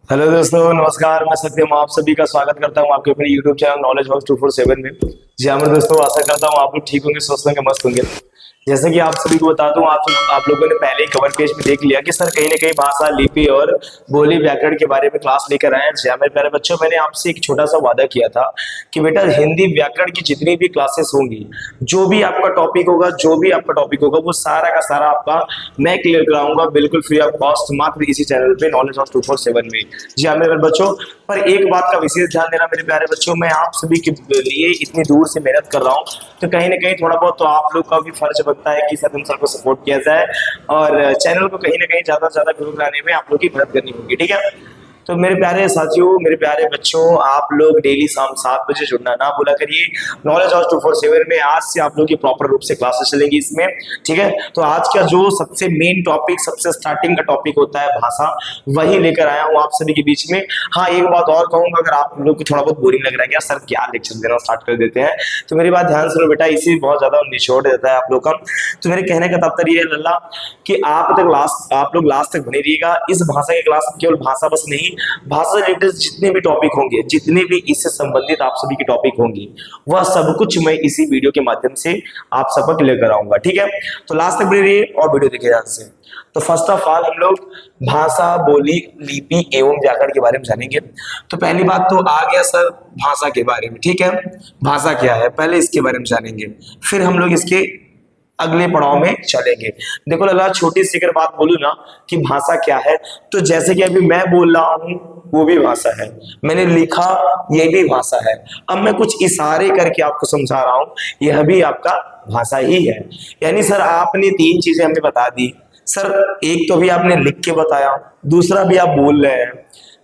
Hello दोस्तों, नमस्कार। मैं सत्यम आप सभी का स्वागत करता हूं आपके अपने यूट्यूब चैनल नॉलेज हाउस 247 में। जी हाँ मेरे दोस्तों, आशा करता हूं आप लोग ठीक होंगे, स्वस्थ होंगे, मस्त होंगे। जैसे कि आप सभी को बता दूं, आप लोगों ने पहले ही कवर पेज में देख लिया कि सर कहीं ना कहीं भाषा, लिपि और बोली व्याकरण के बारे में क्लास लेकर आए हैं। जी हाँ मेरे प्यारे बच्चों, मैंने आपसे एक छोटा सा वादा किया था कि बेटा हिंदी व्याकरण की जितनी भी क्लासेस होंगी, जो भी आपका टॉपिक होगा, वो सारा का सारा आपका मैं क्लियर कराऊंगा बिल्कुल फ्री ऑफ कॉस्ट, मात्र इसी चैनल पे नॉलेज हाउस 247 में। जी हाँ मेरे बच्चों, पर एक बात का विशेष ध्यान देना मेरे प्यारे बच्चों, मैं आप सभी के लिए इतनी दूर से मेहनत कर रहा हूँ, तो कहीं ना कहीं थोड़ा बहुत तो आप लोग का भी फर्ज बनता है कि सत्यम सर को सपोर्ट किया जाए और चैनल को कहीं ना कहीं ज्यादा से ज्यादा ग्रो कराने में आप लोग की मदद करनी होगी। ठीक है, तो मेरे प्यारे साथियों, मेरे प्यारे बच्चों, आप लोग डेली शाम 7 बजे जुड़ना ना भूला करिए। नॉलेज हाउस 247 में आज से आप लोग की प्रॉपर रूप से क्लासेस चलेंगी इसमें। ठीक है, तो आज का जो सबसे मेन टॉपिक, सबसे स्टार्टिंग का टॉपिक होता है भाषा, वही लेकर आया हूँ आप सभी के बीच में। हाँ, एक बात और कहूंगा, अगर आप लोग को थोड़ा बहुत बोरिंग लग रहा है क्या सर क्या लेक्चर देना स्टार्ट कर देते हैं, तो मेरी बात ध्यान सुनो बेटा, इसी बहुत ज्यादा निचोड़ देता है आप लोग का। तो मेरे कहने का तात्पर्य है लल्ला कि आप लोग लास्ट तक बने रहिएगा। इस भाषा की क्लास में केवल भाषा बस नहीं, भाषा से रिलेटेड जितने भी टॉपिक होंगे, जितने भी इससे संबंधित आप सभी के टॉपिक होंगे, वह सब कुछ मैं इसी वीडियो के माध्यम से आप सबक लेकर आऊंगा। ठीक है, तो लास्ट तक बने रहिए और वीडियो देखिए ध्यान से। तो फर्स्ट ऑफ ऑल हम लोग भाषा, बोली, लिपि एवं व्याकरण के बारे में जानेंगे। तो पहली बात तो आ गया सर भाषा के बारे में। ठीक है, भाषा क्या है पहले इसके बारे में जानेंगे, फिर हम लोग इसके अगले पड़ाव में चलेंगे। देखो लल्ला, छोटी सी अगर बात बोलूं ना कि भाषा क्या है, तो जैसे कि अभी मैं बोल रहा हूं वो भी भाषा है, मैंने लिखा ये भी भाषा है, अब मैं कुछ इशारे करके आपको समझा रहा हूं, यह भी आपका भाषा ही है। यानी सर आपने 3 चीजें हमें बता दी सर, एक तो भी आपने लिख के बताया, दूसरा भी आप बोल रहे हैं,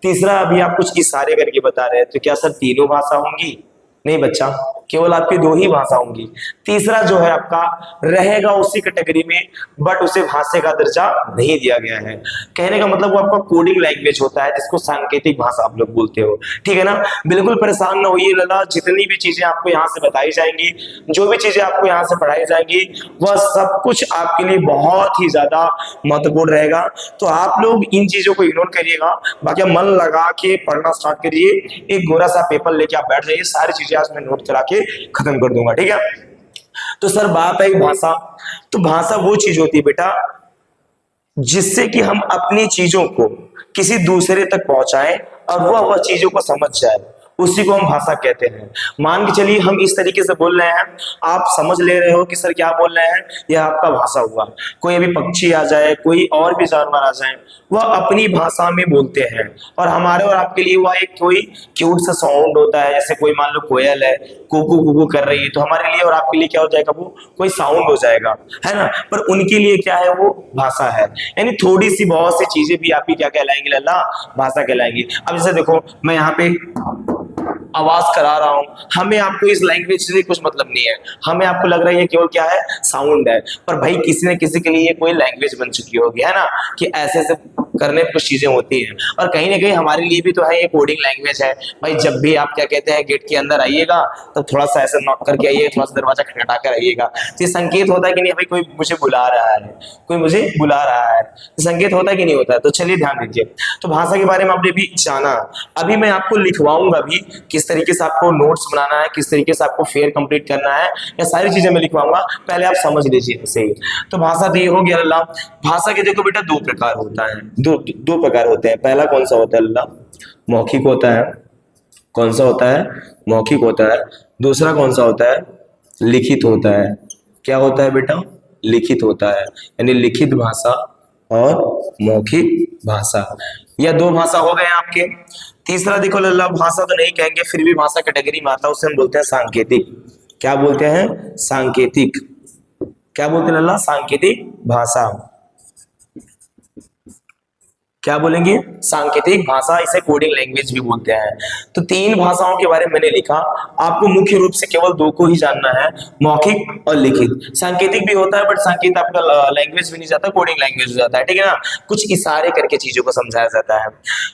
तीसरा अभी आप कुछ इशारे करके बता रहे हैं, तो क्या सर तीनों भाषा होंगी? नहीं बच्चा, केवल आपकी 2 ही भाषा होंगी। तीसरा जो है आपका रहेगा उसी कैटेगरी में, बट उसे भाषा का दर्जा नहीं दिया गया है। कहने का मतलब वो आपका कोडिंग लैंग्वेज होता है, जिसको सांकेतिक भाषा आप लोग बोलते हो। ठीक है ना, बिल्कुल परेशान ना होइए लला, जितनी भी चीजें आपको यहाँ से बताई जाएंगी, जो भी चीजें आपको यहाँ से पढ़ाई जाएंगी, वह सब कुछ आपके लिए बहुत ही ज्यादा महत्वपूर्ण रहेगा। तो आप लोग इन चीजों को इग्नोर करिएगा, बाकी मन लगा के पढ़ना स्टार्ट करिए। एक गोरा सा पेपर लेके आप बैठ जाइए, सारी चीजें आज मैं नोट करा के खत्म कर दूंगा। ठीक है, तो सर बात है भाषा, तो भाषा वो चीज होती है बेटा जिससे कि हम अपनी चीजों को किसी दूसरे तक पहुंचाएं और वह चीजों को समझ जाए, उसी को हम भाषा कहते हैं। मान के चलिए हम इस तरीके से बोल रहे हैं, आप समझ ले रहे हो कि सर क्या बोल रहे हैं, यह आपका भाषा हुआ। कोई अभी पक्षी आ जाए, कोई और भी जानवर आ जाए, वह अपनी भाषा में बोलते हैं, और हमारे और आपके लिए वह एक कोई क्यूट सा साउंड होता है। जैसे कोई मान लो कोयल है, कुकू कुकू कर रही है, तो हमारे लिए और आपके लिए क्या हो जाएगा, वो कोई साउंड हो जाएगा, है ना। पर उनके लिए क्या है, वो भाषा है। यानी थोड़ी सी बहुत सी चीजें भी आपकी क्या कहलाएंगी लल्ला, भाषा कहलाएंगी। अब जैसे देखो, मैं यहाँ पे आवाज करा रहा हूं, हमें आपको इस लैंग्वेज से कुछ मतलब नहीं है, हमें आपको लग रहा है ये केवल क्या है, साउंड है, पर भाई किसी न किसी के लिए कोई लैंग्वेज बन चुकी होगी, है ना, कि ऐसे ऐसे करने में कुछ चीजें होती हैं। और कहीं ना कहीं हमारे लिए भी तो है, ये कोडिंग लैंग्वेज है भाई। जब भी आप क्या कहते हैं गेट के अंदर आइएगा, तो थोड़ा सा ऐसे नॉक करके आइए, थोड़ा सा दरवाजा खटखटा कर आइएगा, तो ये संकेत होता है कि नहीं भाई कोई मुझे बुला रहा है, कोई मुझे बुला रहा है, संकेत होता है कि नहीं होता है। तो चलिए ध्यान दीजिए, तो भाषा के बारे में आपने भी जाना। अभी मैं आपको लिखवाऊंगा भी किस तरीके से आपको नोट्स बनाना है, किस तरीके से आपको फेयर कंप्लीट करना है, ये सारी चीजें मैं लिखवाऊंगा, पहले आप समझ लीजिए सही। तो भाषा तो ये हो गया अल्लाह। भाषा के देखो बेटा 2 प्रकार होता है, दो प्रकार होते हैं। पहला कौन सा होता है अल्लाह, मौखिक होता है। कौन सा होता है, मौखिक होता है। दूसरा कौन सा होता है, लिखित होता है। क्या होता है बेटा, लिखित होता है। यानी लिखित भाषा और मौखिक भाषा, यह 2 भाषा हो गए आपके। तीसरा देखो लल्ला, भाषा तो नहीं कहेंगे, फिर भी भाषा कैटेगरी में आता है, उसे हम बोलते हैं सांकेतिक। क्या बोलते हैं, सांकेतिक। क्या बोलते हैं लल्ला, सांकेतिक भाषा। क्या बोलेंगे, सांकेतिक भाषा, इसे कोडिंग लैंग्वेज भी बोलते हैं। तो 3 भाषाओं के बारे में मैंने लिखा। आपको मुख्य रूप से केवल 2 को ही जानना है, मौखिक और लिखित। सांकेतिक भी होता है बट सांकेतिक आपका लैंग्वेज भी नहीं जाता, कोडिंग लैंग्वेज हो जाता है, ठीक है ना, कुछ इशारे करके चीजों को समझाया जाता है।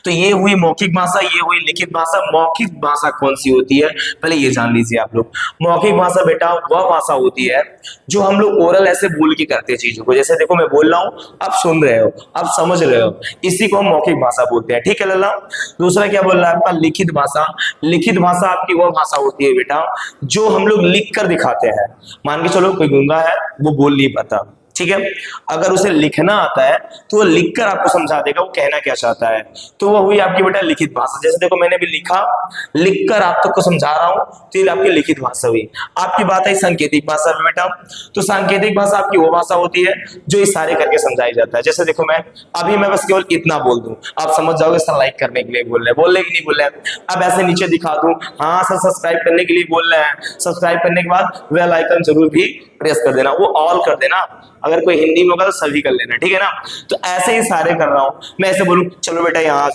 तो ये हुई मौखिक भाषा, ये हुई लिखित भाषा। मौखिक भाषा कौन सी होती है पहले ये जान लीजिए आप लोग। मौखिक भाषा बेटा वह भाषा होती है जो हम लोग ओरल ऐसे बोल के करते हैं चीजों को, जैसे देखो मैं बोल रहा हूँ, आप सुन रहे हो, आप समझ रहे हो, इसी को हम मौखिक भाषा बोलते हैं, ठीक है लल्ला। दूसरा क्या बोल रहा है आपका, लिखित भाषा। लिखित भाषा आपकी वह भाषा होती है बेटा जो हम लोग लिख कर दिखाते हैं। मान के चलो कोई गूंगा है, वो बोल नहीं पाता, ठीक है, अगर उसे लिखना आता है तो वो लिखकर आपको समझा देगा वो कहना क्या चाहता है, तो वो हुई आपकी बेटा लिखित भाषा। जैसे देखो मैंने भी लिखा, लिखकर आप तक को समझा रहा हूं, तो ये आपकी लिखित भाषा हुई। आपकी बात है सांकेतिक भाषा में बेटा, तो सांकेतिक भाषा आपकी वो भाषा होती है जो इशारे करके समझाई जाता है। जैसे देखो मैं बस केवल इतना बोल दूं, आप समझ जाओगे सर लाइक करने के लिए बोल रहे हैं, बोलने के लिए बोल रहे हैं। अब ऐसे नीचे दिखा दूं, हाँ सर सब्सक्राइब करने के लिए बोल रहे हैं, सब्सक्राइब करने के बाद बेल आइकन जरूर भी प्रेस कर देना, वो ऑल कर देना, अगर कोई हिंदी में होगा तो सभी कर लेना, ठीक है ना। तो ऐसे ही सारे कर रहा हूं मैं, ऐसे बोलूं चलो बेटा यहाँ आ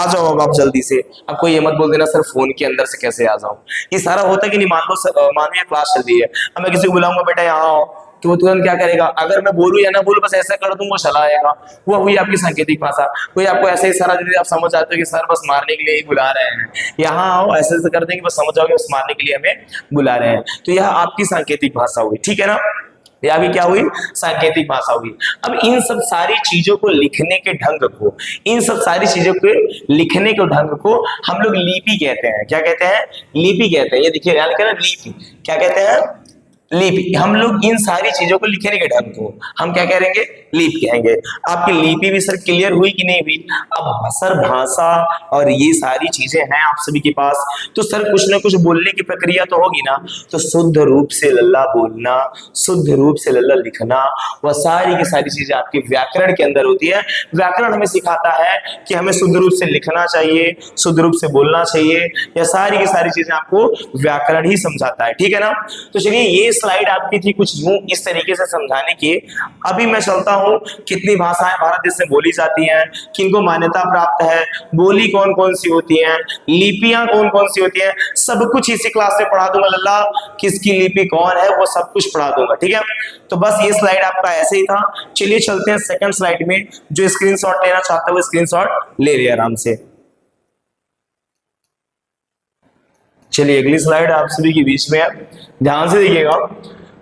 जाओ अब आप जल्दी से। अब कोई ये मत बोल देना सर फोन के अंदर से कैसे आ जाऊं, ये सारा होता है कि नहीं। मान लो क्लास चल रही है, अब मैं किसी को बुलाऊंगा बेटा यहाँ आओ, तो वो तुरंत क्या करेगा, अगर मैं बोलूं या ना बोलूं बस ऐसा कर दूं वो चला आएगा। वो हुई आपकी सांकेतिक भाषा। कोई आपको ऐसे ही सारा दिन आप समझ जाते हो कि सर बस मारने के लिए ही बुला रहे हैं, यहाँ आओ, ऐसे कर देंगे बस समझ जाओगे बस मारने के लिए हमें बुला रहे हैं। तो यह आपकी सांकेतिक भाषा हुई, ठीक है ना, या भी क्या हुई, सांकेतिक भाषा हुई। अब इन सब सारी चीजों को लिखने के ढंग को, इन सब सारी चीजों के लिखने के ढंग को हम लोग लिपि कहते हैं। क्या कहते हैं, लिपि कहते हैं। ये देखिए याद करें, लिपि क्या कहते हैं, लिपि। हम लोग इन सारी चीजों को लिखने के ढंग को हम क्या करेंगे, लिपि कहेंगे। आपकी लिपि भी सर क्लियर हुई कि नहीं हुई। अब सर भाषा और ये सारी चीजें हैं आप सभी के पास, तो सर कुछ ना कुछ बोलने की प्रक्रिया तो होगी ना। तो शुद्ध रूप से लल्ला बोलना, शुद्ध रूप से लल्ला लिखना, वह सारी की सारी चीजें आपकी व्याकरण के अंदर होती है। व्याकरण हमें सिखाता है कि हमें शुद्ध रूप से लिखना चाहिए, शुद्ध रूप से बोलना चाहिए, यह सारी की सारी चीजें आपको व्याकरण ही समझाता है, ठीक है ना। तो चलिए ये स्लाइड आपकी थी कुछ यूं इस तरीके से समझाने की। अभी मैं चलता हूं कितनी भाषाएं भारत देश में बोली जाती हैं, किनको मान्यता प्राप्त है, बोली कौन कौन सी होती हैं, लिपियां कौन कौन सी होती हैं, सब कुछ इसी क्लास में पढ़ा दूंगा लल्ला। किसकी लिपि कौन है वो सब कुछ पढ़ा दूंगा, ठीक है। तो बस ये स्लाइड आपका ऐसे ही था। चलिए चलते हैं सेकंड स्लाइड में। जो स्क्रीनशॉट लेना चाहता है वो स्क्रीनशॉट ले लिया आराम से। चलिए अगली स्लाइड आप सभी के बीच में है, ध्यान से देखिएगा।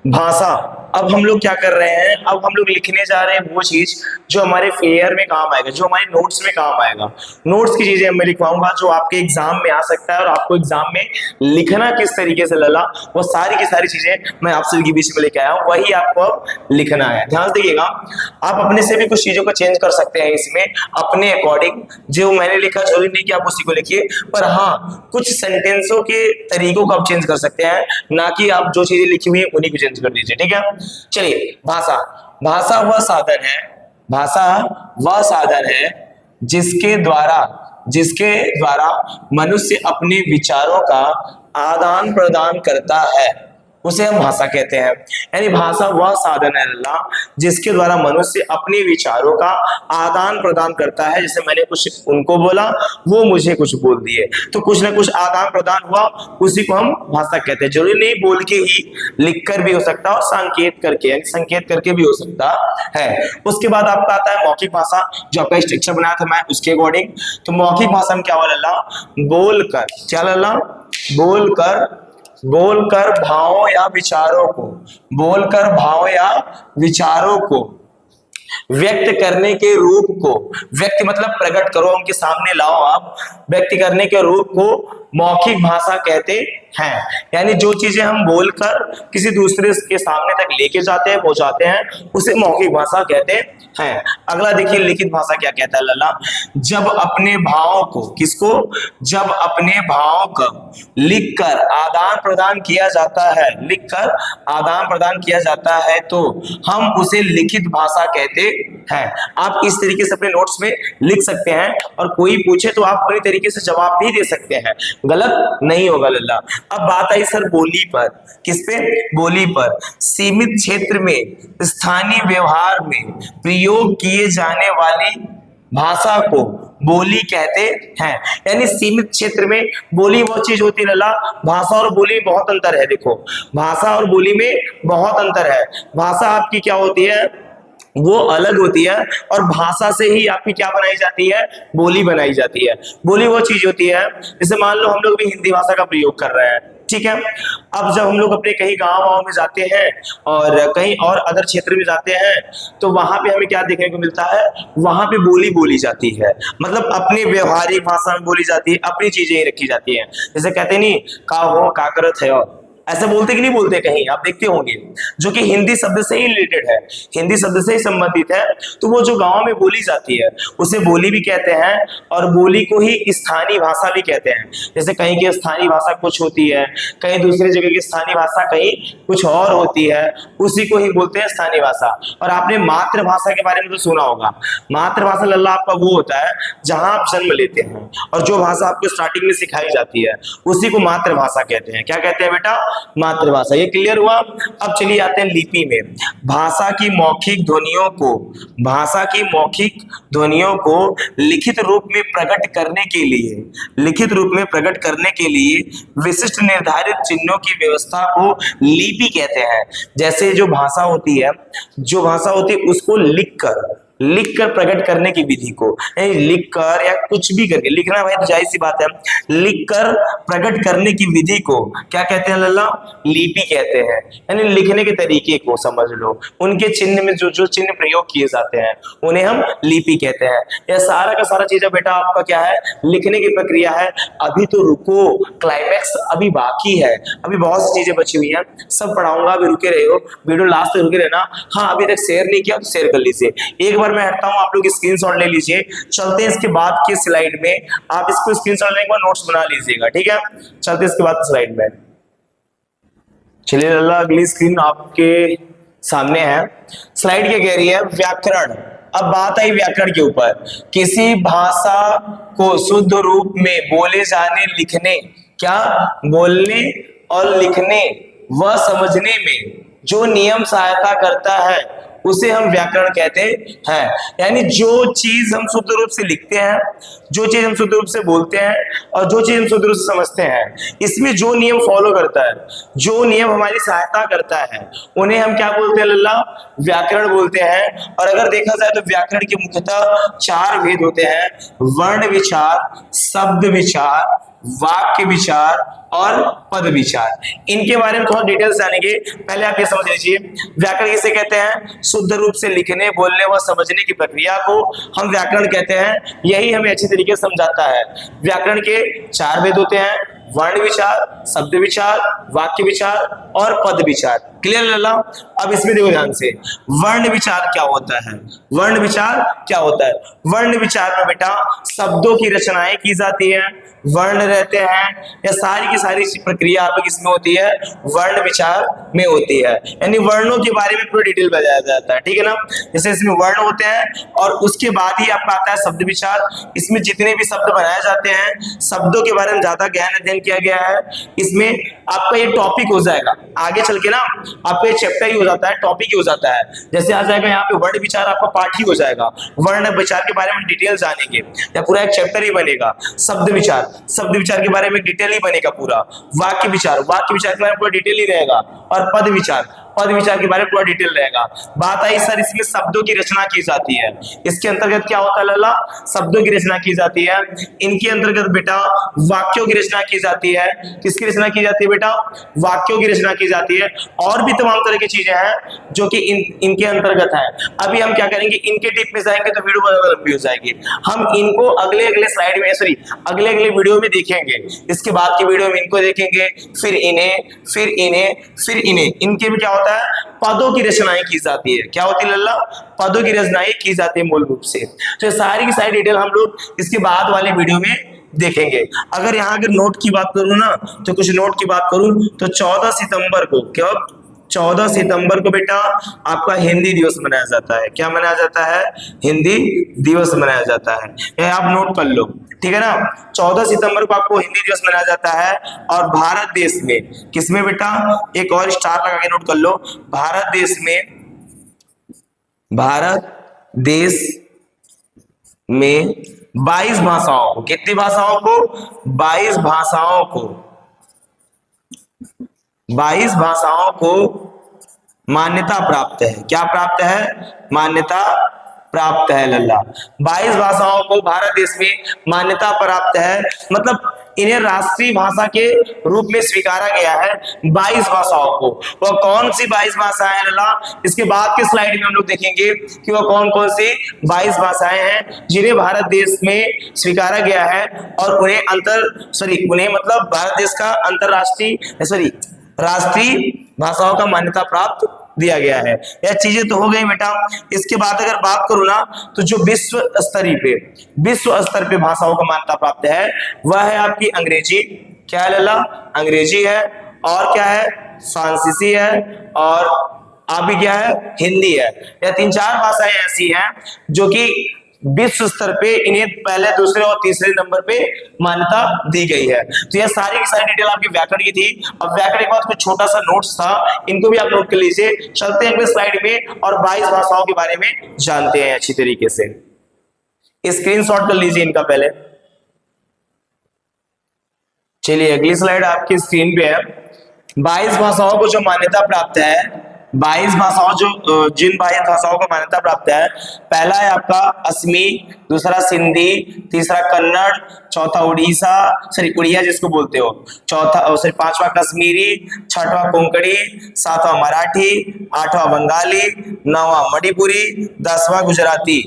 भाषा, अब हम लोग क्या कर रहे हैं, अब हम लोग लिखने जा रहे हैं वो चीज जो हमारे फेयर में काम आएगा, जो हमारे नोट्स में काम आएगा। नोट्स की चीजें मैं लिखवाऊंगा जो आपके एग्जाम में आ सकता है, और आपको एग्जाम में लिखना किस तरीके से लला, वो सारी की सारी चीजें मैं आप सभी के बीच में लेके आया हूं, वही आपको अब लिखना है। ध्यान देखिएगा, आप अपने से भी कुछ चीजों को चेंज कर सकते हैं इसमें अपने अकॉर्डिंग। जो मैंने लिखा जरूरी नहीं कि आप उसी को लिखिए, पर हाँ कुछ सेंटेंसों के तरीकों को आप चेंज कर सकते हैं, ना कि आप जो चीजें लिखी हुई है उन्हीं को चेंज कर दीजिए, ठीक है। चलिए भाषा, भाषा वह साधन है, भाषा वह साधन है जिसके द्वारा मनुष्य अपने विचारों का आदान प्रदान करता है, उसे हम भाषा कहते हैं। यानी भाषा वह साधन है अल्लाह जिसके द्वारा मनुष्य अपने विचारों का आदान प्रदान करता है। जैसे मैंने कुछ उनको बोला, वो मुझे कुछ बोल दिए, तो कुछ ना कुछ आदान प्रदान हुआ, उसी को हम भाषा कहते हैं। जरूरी नहीं बोल के ही, लिख कर भी हो सकता है और संकेत करके, यानी संकेत करके भी हो सकता है। उसके बाद आपका आता है मौखिक भाषा, जो आपका स्ट्रक्चर बनाया था मैं उसके अकॉर्डिंग। तो मौखिक भाषा में क्या हुआ अल्लाह, बोलकर, क्या अल्लाह, बोलकर भावों या विचारों को, बोलकर भाव या विचारों को व्यक्त करने के रूप को, व्यक्त मतलब प्रकट करो, उनके सामने लाओ आप, व्यक्त करने के रूप को मौखिक भाषा कहते हैं। यानी जो चीजें हम बोलकर किसी दूसरे के सामने तक लेके जाते हैं, पहुंचाते हैं, उसे मौखिक भाषा कहते हैं। अगला देखिए लिखित भाषा क्या कहता है लल्ला, जब अपने भावों को, किसको, जब अपने भावों को लिखकर आदान प्रदान किया जाता है, लिखकर आदान प्रदान किया जाता है तो हम उसे लिखित भाषा कहते हैं। आप इस तरीके से अपने नोट्स में लिख सकते हैं, और कोई पूछे तो आप पूरी तरीके से जवाब भी दे सकते हैं, गलत नहीं होगा लल्ला। अब बात आई सर बोली पर, किस पे, बोली पर। सीमित क्षेत्र में स्थानीय व्यवहार में प्रयोग किए जाने वाली भाषा को बोली कहते हैं। यानी सीमित क्षेत्र में बोली वो चीज होती है लल्ला, भाषा और बोली में बहुत अंतर है। देखो भाषा और बोली में बहुत अंतर है। भाषा आपकी क्या होती है, वो अलग होती है, और भाषा से ही आपकी क्या बनाई जाती है, बोली बनाई जाती है। बोली वो चीज होती है, जैसे मान लो हम लोग भी हिंदी भाषा का प्रयोग कर रहे हैं, ठीक है। अब जब हम लोग अपने कहीं गांव में जाते हैं और कहीं और अदर क्षेत्र में जाते हैं, तो वहां पे हमें क्या देखने को मिलता है, वहां पे बोली बोली जाती है, मतलब अपनी व्यवहारिक भाषा में बोली जाती है, अपनी चीजें ही रखी जाती हैं। जैसे कहते नहीं का हो का करत है, ऐसे बोलते कि नहीं बोलते, कहीं आप देखते होंगे, जो कि हिंदी शब्द से ही रिलेटेड है, हिंदी शब्द से ही संबंधित है। तो वो जो गांव में बोली जाती है उसे बोली भी कहते हैं, और बोली को ही स्थानीय भाषा भी कहते हैं। जैसे कहीं की स्थानीय भाषा कुछ होती है, कहीं दूसरी जगह की स्थानीय भाषा कहीं कुछ और होती है, उसी को ही बोलते हैं स्थानीय भाषा। और आपने मातृभाषा के बारे में तो सुना होगा। मातृभाषा लल्ला आपका वो होता है जहां आप जन्म लेते हैं, और जो भाषा आपको स्टार्टिंग में सिखाई जाती है उसी को मातृभाषा कहते हैं। क्या कहते हैं बेटा, मातृभाषा। ये क्लियर हुआ। अब चलिए आते हैं लिपि में। भाषा की मौखिक ध्वनियों को, भाषा की मौखिक ध्वनियों को लिखित रूप में प्रकट करने के लिए, लिखित रूप में प्रकट करने के लिए विशिष्ट निर्धारित चिन्हों की व्यवस्था को लिपि कहते हैं। जैसे जो भाषा होती है, जो भाषा होती है उसको लिखकर प्रकट करने की विधि को, लिखकर या कुछ भी करके, लिखना भाई तो जाहिर सी बात है, लिखकर प्रकट करने की विधि को क्या कहते हैं लल्ला, लिपि कहते हैं। यानी लिखने के तरीके को समझ लो, उनके चिन्ह में जो जो चिन्ह प्रयोग किए जाते हैं उन्हें हम लिपि कहते हैं। यह सारा का सारा चीज बेटा आपका क्या है, लिखने की प्रक्रिया है। अभी तो रुको, क्लाइमैक्स अभी बाकी है, अभी बहुत सी चीजें बची हुई हैं, सब पढ़ाऊंगा, अभी रुके रहे हो, वीडियो लास्ट तक रुके रहना। हाँ अभी तक शेयर नहीं किया तो शेयर कर लीजिए। एक बार मैं हटता हूं, आप लोग स्क्रीनशॉट ले लीजिए। चलते हैं इसके बाद की स्लाइड में, आप इसको स्क्रीनशॉट लेने के बाद नोट्स बना लीजिएगा, ठीक है। चलते हैं इसके बाद स्लाइड में। चलिए लल्ला अगली स्क्रीन आपके सामने है। स्लाइड क्या कह रही है, व्याकरण। अब बात आई व्याकरण के ऊपर। किसी भाषा को शुद्ध रूप में बोले जाने, लिखने, क्या बोलने और लिखने व समझने में जो नियम सहायता करता है उसे हम व्याकरण कहते हैं। यानी जो चीज हम शुद्ध रूप से लिखते हैं, जो चीज हम शुद्ध रूप से बोलते हैं, और जो चीज हम शुद्ध रूप से समझते हैं, इसमें जो नियम फॉलो करता है, जो नियम हमारी सहायता करता है, उन्हें हम क्या बोलते हैं लल्ला, व्याकरण बोलते हैं। और अगर देखा जाए तो व्याकरण के मुख्यतः 4 भेद होते हैं, वर्ण विचार, शब्द विचार, वाक्य विचार और पद विचार। इनके बारे में थोड़ा डिटेल्स जानेंगे। पहले आप ये समझ लीजिए, व्याकरण किसे कहते हैं, शुद्ध रूप से लिखने, बोलने व समझने की प्रक्रिया को हम व्याकरण कहते हैं। यही हमें अच्छी तरीके से समझाता है। व्याकरण के 4 भेद होते हैं, वर्ण विचार, शब्द विचार, वाक्य विचार और पद विचार। क्लियर लल्ला। अब इसमें देखो ध्यान से, वर्ण विचार क्या होता है, वर्ण विचार क्या होता है। वर्ण विचार में बेटा शब्दों की रचनाएं की जाती है, वर्ण रहते हैं, या सारी की सारी प्रक्रिया आपकी किसमें होती है, वर्ण विचार में होती है। यानी वर्णों के बारे में पूरा डिटेल बताया जाता है, ठीक है ना। जैसे इसमें वर्ण होते हैं और उसके बाद ही आपका आता है शब्द विचार। इसमें जितने भी शब्द बनाए जाते हैं, शब्दों के बारे में ज्यादा ज्ञान अध्ययन किया गया है। इसमें आपका ये टॉपिक हो जाएगा, आगे चल के ना आपका ये चैप्टर ही हो जाता है, टॉपिक ही हो जाता है। जैसे आ जाएगा यहाँ पे वर्ण विचार, आपका पार्ट ही हो जाएगा। वर्ण विचार के बारे में डिटेल जानेंगे, या पूरा एक चैप्टर ही बनेगा। शब्द विचार, शब्द विचार के बारे में डिटेल ही बनेगा पूरा। वाक्य विचार, वाक्य विचार के बारे में पूरा डिटेल ही रहेगा। और पद विचार, पद विचार के बारे में पूरा डिटेल रहेगा। बात आई सर इसमें शब्दों की रचना की जाती है, इसके अंतर्गत क्या होता है लल्ला, शब्दों की रचना की जाती है। इनके अंतर्गत बेटा वाक्यों की रचना की जाती है। किसकी रचना की जाती है बेटा, वाक्यों की रचना की जाती है। और भी तमाम तरह की चीजें हैं जो कि इनके अंतर्गत है। अभी हम क्या करेंगे, इनके टिप में जाएंगे तो वीडियो बहुत लंबी हो जाएगी। हम इनको अगले अगले स्लाइड में, सॉरी अगले अगले वीडियो में देखेंगे। इसके बाद की वीडियो में इनको देखेंगे, फिर इन्हें, फिर इन्हें, फिर इन्हें। इनके में क्या होता है, पदों की रचनाएं की जाती है। क्या होती है लल्ला, पदों की रचनाएं की जाती है मूल रूप से। तो सारी की सारी डिटेल हम लोग इसके बाद वाले वीडियो में देखेंगे। अगर यहाँ अगर नोट की बात करूं ना, तो कुछ नोट की बात करूं तो 14 सितंबर को, क्या 14 सितंबर को बेटा आपका हिंदी दिवस मनाया जाता है। क्या मनाया जाता है, हिंदी दिवस मनाया जाता है। ये आप नोट कर लो, ठीक है ना। 14 सितंबर को आपको हिंदी दिवस मनाया जाता है। और भारत देश में किसमें बेटा, एक और स्टार लगा के नोट कर लो, भारत देश में, भारत देश में 22 भाषाओं को, कितनी भाषाओं को? 22 भाषाओं को, 22 भाषाओं को मान्यता प्राप्त है। क्या प्राप्त है? मान्यता प्राप्त है लल्ला। 22 भाषाओं को भारत देश में मान्यता प्राप्त है, मतलब इन्हें राष्ट्रीय भाषा के रूप में स्वीकारा गया है 22 भाषाओं को। वह कौन सी 22 भाषाएं हैं लल्ला? इसके बाद के स्लाइड में हम लोग देखेंगे कि वह कौन कौन सी 22 भाषाएं हैं जिन्हें भारत देश में स्वीकारा गया है और उन्हें मतलब भारत देश का अंतरराष्ट्रीय राष्ट्रीय भाषाओं का मान्यता प्राप्त दिया गया है। यह चीजें तो हो गई बेटा। इसके बाद अगर बात करूं ना, तो जो विश्व स्तर पे भाषाओं को मान्यता प्राप्त है वह है आपकी अंग्रेजी। क्या है लल्ला? अंग्रेजी है। और क्या है? फ्रांसीसी है। और अभी क्या है? हिंदी है। यह 3-4 भाषाएं ऐसी हैं जो कि विश्व स्तर पे इन्हें पहले, दूसरे और तीसरे नंबर पे मान्यता दी गई है। तो यह सारी की सारी डिटेल आपकी व्याकरण की थी। अब व्याकरण के बाद कुछ छोटा सा नोट्स था, इनको भी आप नोट कर लीजिए। चलते हैं अगले स्लाइड में और 22 भाषाओं के बारे में जानते हैं अच्छी तरीके से। स्क्रीनशॉट कर लीजिए इनका पहले। चलिए अगली स्लाइड आपकी स्क्रीन पे है। 22 भाषाओं को जो मान्यता प्राप्त है, 22 भाषाओं जिन 22 भाषाओं को मान्यता प्राप्त है, पहला है आपका असमी, दूसरा सिंधी, तीसरा कन्नड़, चौथा उड़िया जिसको बोलते हो, पांचवा कश्मीरी, छठवां कोंकणी, सातवां मराठी, आठवां बंगाली, नौवां मणिपुरी, 10वां गुजराती,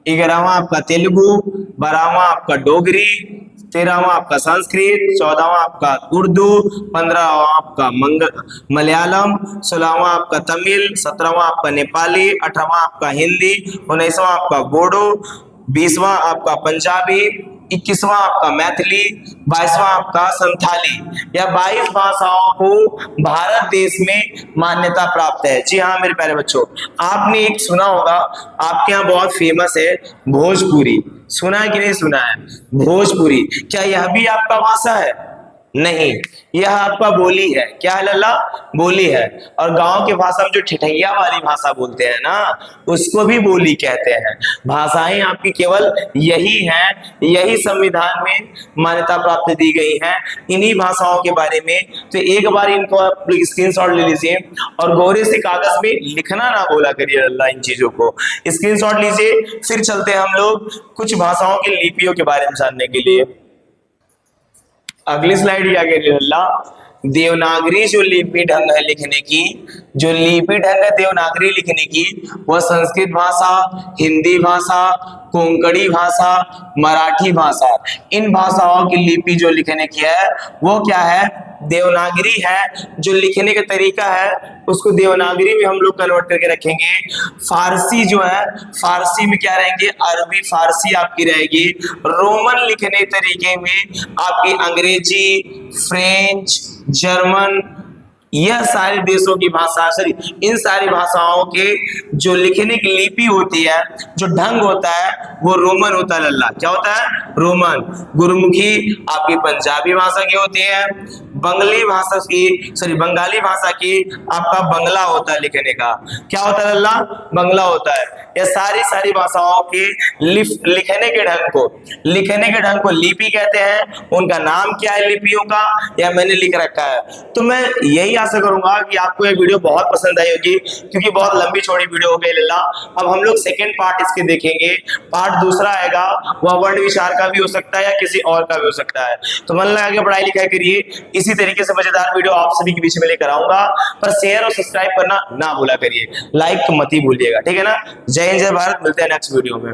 11वां आपका तेलुगु, 12वां आपका डोगरी, 13वां आपका संस्कृत, 14वां आपका उर्दू, 15वां आपका मलयालम, 16वां आपका तमिल, 17वां आपका नेपाली, 18वां आपका हिंदी, 19वां आपका बोडो, 20वां आपका पंजाबी, 21वां आपका मैथिली, 22वां आपका संथाली। यह 22 भाषाओं को भारत देश में मान्यता प्राप्त है। जी हाँ मेरे प्यारे बच्चों, आपने एक सुना होगा, आपके यहाँ बहुत फेमस है भोजपुरी। सुना है कि नहीं सुना है? भोजपुरी, क्या यह भी आपका भाषा है? नहीं, यह आपका बोली है। क्या है लल्ला? बोली है। और गांव के भाषा में जो ठिठैया वाली भाषा बोलते हैं ना, उसको भी बोली कहते हैं। भाषाएं आपकी केवल यही हैं, यही संविधान में मान्यता प्राप्त दी गई है इन्हीं भाषाओं के बारे में। तो एक बार इनको आप स्क्रीनशॉट ले लीजिए और गौरे से कागज में लिखना ना बोला करिए लल्ला, इन चीजों को स्क्रीनशॉट लीजिए। फिर चलते हैं हम लोग कुछ भाषाओं की लिपियों के बारे में जानने के लिए। अगली स्लाइड क्या कह रही है लल्ला? देवनागरी जो लिपि ढंग है लिखने की, जो लिपि ढंग है देवनागरी लिखने की, वह संस्कृत भाषा, हिंदी भाषा, कोंकणी भाषा, मराठी भाषा, इन भाषाओं की लिपि जो लिखने की है वो क्या है? देवनागरी है। जो लिखने का तरीका है उसको देवनागरी में हम लोग कन्वर्ट करके रखेंगे। फारसी जो है, फारसी में क्या रहेंगे? अरबी फारसी आपकी रहेगी। रोमन लिखने तरीके में आपकी अंग्रेजी, फ्रेंच, जर्मन, यह सारे देशों की भाषा, इन सारी भाषाओं के जो लिखने की लिपि होती है, जो ढंग होता है, वो रोमन होता है लल्ला। क्या होता है? रोमन। गुरुमुखी आपकी पंजाबी भाषा की होती है। बंगाली भाषा की आपका बंगला होता है लिखने का। क्या होता है लल्ला? बंगला होता है। यह सारी भाषाओं के लिखने के ढंग को लिपि कहते हैं। उनका नाम क्या है लिपियों का, यह मैंने लिख रखा है। तो मैं यही आशा करूंगा कि आपको ये वीडियो बहुत पसंद आई होगी, क्योंकि बहुत लंबी चौड़ी वीडियो हो गई लल्ला। अब हम लोग सेकंड पार्ट इसके देखेंगे। पार्ट दूसरा आएगा, वह वर्ण विचार का भी हो सकता है या किसी और का भी हो सकता है। तो मन लगा के पढ़ाई लिखाई करिए। इसी तरीके से मजेदार वीडियो आप सभी के बीच में लेकर आऊंगा, पर शेयर और सब्सक्राइब करना ना भूला करिए। लाइक तो मत ही भूलिएगा, ठीक है ना? जय हिंद, जय भारत। मिलते हैं नेक्स्ट वीडियो में।